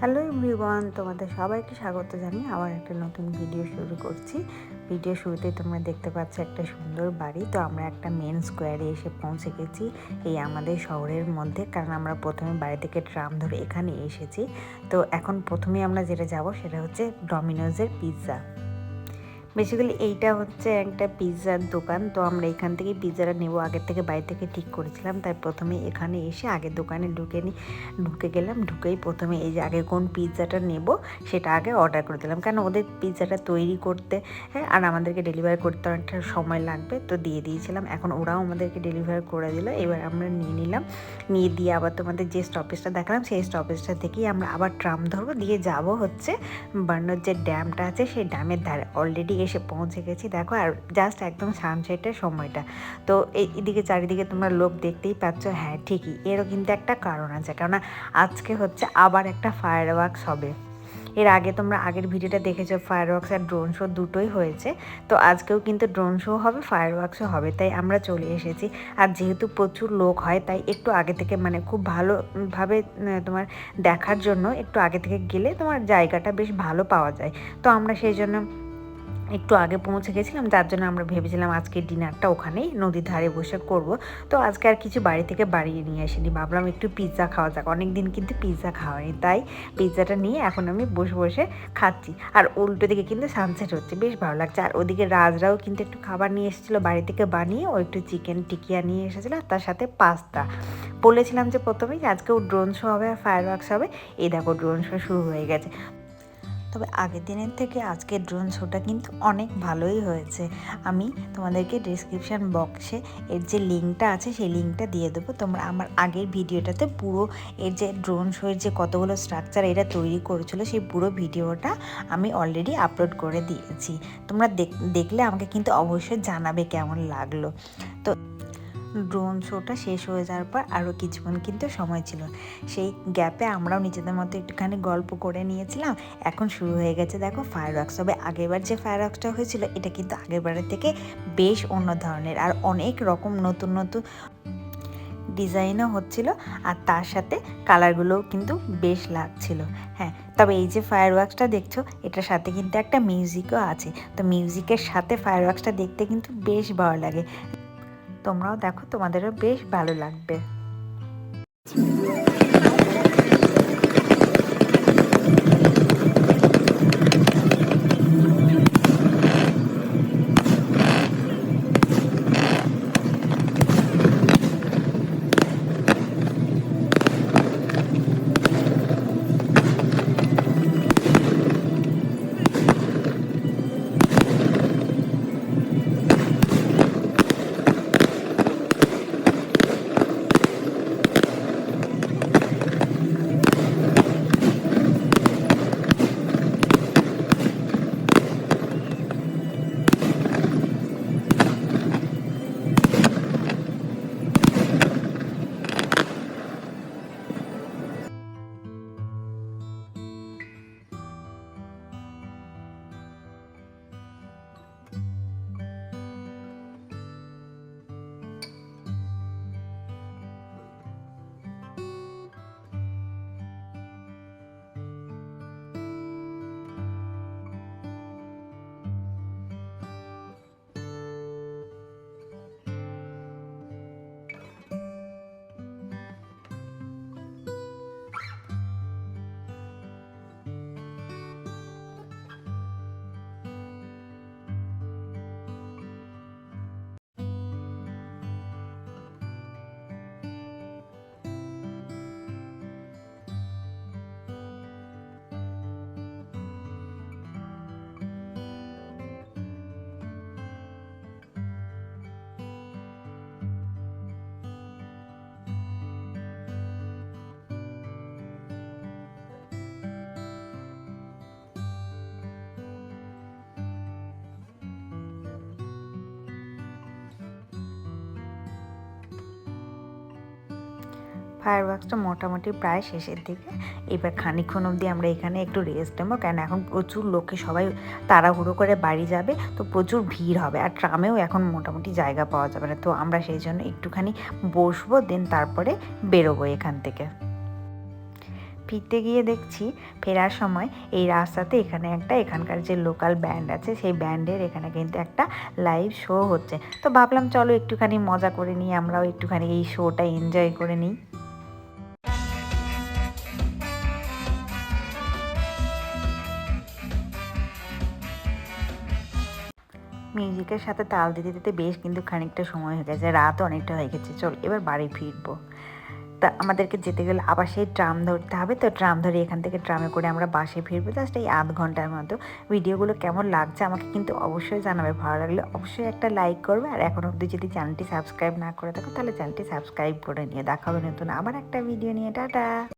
Hello everyone, তোমাদের সবাইকে স্বাগত জানিয়ে আবার একটা নতুন ভিডিও শুরু করছি। ভিডিও শুরুতেই তোমরা দেখতে পাচ্ছ একটা সুন্দর বাড়ি। তো আমরা একটা মেন স্কোয়ারে এসে পৌঁছে গেছি এই আমাদের শহরের মধ্যে, কারণ আমরা প্রথমে বাড়ি থেকে ট্রাম ধরে এখানে এসেছি। তো এখন প্রথমেই আমরা যেটা যাব সেটা হচ্ছে ডমিনোজের পিৎজা। বেসিক্যালি এইটা হচ্ছে একটা পিৎজার দোকান। তো আমরা এখান থেকে পিৎজাটা নেবো, আগের থেকে বাড়ি থেকে ঠিক করেছিলাম। তাই প্রথমে এখানে এসে আগে দোকানে ঢুকে গেলাম। ঢুকেই প্রথমে এই যে আগে কোন পিৎজাটা নেব সেটা আগে অর্ডার করে দিলাম, কারণ ওদের পিৎজাটা তৈরি করতে আর আমাদেরকে ডেলিভার করতে অনেকটা সময় লাগবে। তো দিয়ে দিয়েছিলাম, এখন ওরাও আমাদেরকে ডেলিভার করে দিল। এবার আমরা নিয়ে নিলাম, নিয়ে দিয়ে আবার তোমাদের যে স্টপেজটা দেখালাম সেই স্টপেজটা থেকেই আমরা আবার ট্রাম ধরবো, দিয়ে যাব হচ্ছে বার্নোর যে ড্যামটা আছে সেই ড্যামের ধারে। অলরেডি এসে পৌঁছে গেছি, দেখো, আর জাস্ট একদম সানসেটের সময়টা। তো এইদিকে চারিদিকে তোমরা লোক দেখতেই পাচ্ছ। হ্যাঁ ঠিকই, এরও কিন্তু একটা কারণ আছে, কেননা আজকে হচ্ছে আবার একটা ফায়ার ওয়ার্কস হবে। এর আগে তোমরা আগের ভিডিওটা দেখেছো, ফায়ার ওয়ার্কস আর ড্রোন শো দুটোই হয়েছে। তো আজকেও কিন্তু ড্রোন শো হবে, ফায়ার ওয়ার্কসও হবে, তাই আমরা চলে এসেছি। আর যেহেতু প্রচুর লোক হয় তাই একটু আগে থেকে, মানে খুব ভালোভাবে তোমার দেখার জন্য একটু আগে থেকে গেলে তোমার জায়গাটা বেশ ভালো পাওয়া যায়। তো আমরা সেই জন্য একটু আগে পৌঁছে গেছিলাম, যার জন্য আমরা ভেবেছিলাম আজকে ডিনারটা ওখানেই নদীর ধারে বসে করব। তো আজকে আর কিছু বাড়ি থেকে বাড়িয়ে নিয়ে আসিনি, ভাবলাম একটু পিৎজা খাওয়া যাক, অনেক দিন কিন্তু পিৎজা খাওয়ানি। তাই পিৎজাটা নিয়ে এখন আমি বসে বসে খাচ্ছি। আর উল্টো দিকে কিন্তু সানসেট হচ্ছে, বেশ ভালো লাগছে। আর ওদিকে রাজরাও কিন্তু একটু খাবার নিয়ে এসেছিলো বাড়ি থেকে বানিয়ে, ও একটু চিকেন টিকিয়া নিয়ে এসেছিলো, আর তার সাথে পাস্তা। বলেছিলাম যে প্রথমেই আজকেও ড্রোন শো হবে আর ফায়ার ওয়ার্কস হবে। এই দেখো ড্রোন শো শুরু হয়ে গেছে। তবে আগের দিনের থেকে আজকের ড্রোন শোটা কিন্তু অনেক ভালোই হয়েছে। আমি তোমাদেরকে ডিসক্রিপশান বক্সে এর যে লিঙ্কটা আছে সেই লিঙ্কটা দিয়ে দেবো। তোমরা আমার আগের ভিডিওটাতে পুরো এর যে ড্রোন শোয়ের যে কতগুলো স্ট্রাকচার এটা তৈরি করেছিল সেই পুরো ভিডিওটা আমি অলরেডি আপলোড করে দিয়েছি। তোমরা দেখলে আমাকে কিন্তু অবশ্যই জানাবে কেমন লাগলো। তো ড্রোন শোটা শেষ হয়ে যাওয়ার পর আরও কিছুক্ষণ কিন্তু সময় ছিল, সেই গ্যাপে আমরাও নিজেদের মতো একটুখানি গল্প করে নিয়েছিলাম। এখন শুরু হয়ে গেছে দেখো ফায়ার ওয়ার্কস। তবে আগেরবার যে ফায়ার ওয়ার্কসটা হয়েছিল এটা কিন্তু আগেরবারের থেকে বেশ অন্য ধরনের, আর অনেক রকম নতুন নতুন ডিজাইনও হচ্ছিল, আর তার সাথে কালারগুলোও কিন্তু বেশ লাগছিল। হ্যাঁ, তবে এই যে ফায়ার ওয়ার্কসটা দেখছো এটার সাথে কিন্তু একটা মিউজিকও আছে। তো মিউজিকের সাথে ফায়ার ওয়ার্কসটা দেখতে কিন্তু বেশ ভালো লাগে। তোমরাও দেখো, তোমাদেরও বেশ ভালো লাগবে। ফায়ার ওয়ার্কসটা মোটামুটি প্রায় শেষের দিকে। এবার খানিকক্ষণ অবধি আমরা এখানে একটু রেস্ট নেবো, কারণ এখন প্রচুর লোকে সবাই তাড়াহুড়ো করে বাড়ি যাবে, তো প্রচুর ভিড় হবে। আর ট্রামেও এখন মোটামুটি জায়গা পাওয়া যাবে না, তো আমরা সেই জন্য একটুখানি বসবো, দেন তারপরে বেরোবো এখান থেকে। ফিরতে গিয়ে দেখছি ফেরার সময় এই রাস্তাতে এখানকার যে লোকাল ব্যান্ড আছে সেই ব্যান্ডের এখানে কিন্তু একটা লাইভ শো হচ্ছে। তো ভাবলাম চলো একটুখানি মজা করে নিই, আমরাও একটুখানি এই শোটা এনজয় করে নিই। মিউজিকের সাথে তাল দিতে দিতে বেশ কিন্তু খানিকটা সময় হয়ে গেছে, রাতও অনেকটা হয়ে গেছে। চল এবার বাড়ি ফিরবো। তা আমাদেরকে যেতে গেলে আবার সেই ট্রাম ধরতে হবে, তো ট্রাম ধরে এখান থেকে ট্রামে করে আমরা বাসে ফিরবো জাস্ট এই আধ ঘন্টার মতো। ভিডিওগুলো কেমন লাগছে আমাকে কিন্তু অবশ্যই জানাবে, ভালো লাগলে অবশ্যই একটা লাইক করবে, আর এখন অবধি যদি চ্যানেলটি সাবস্ক্রাইব না করে থাকো তাহলে চ্যানেলটি সাবস্ক্রাইব করে নিয়ে দেখা হবে নতুন আবার একটা ভিডিও নিয়ে। টাটা।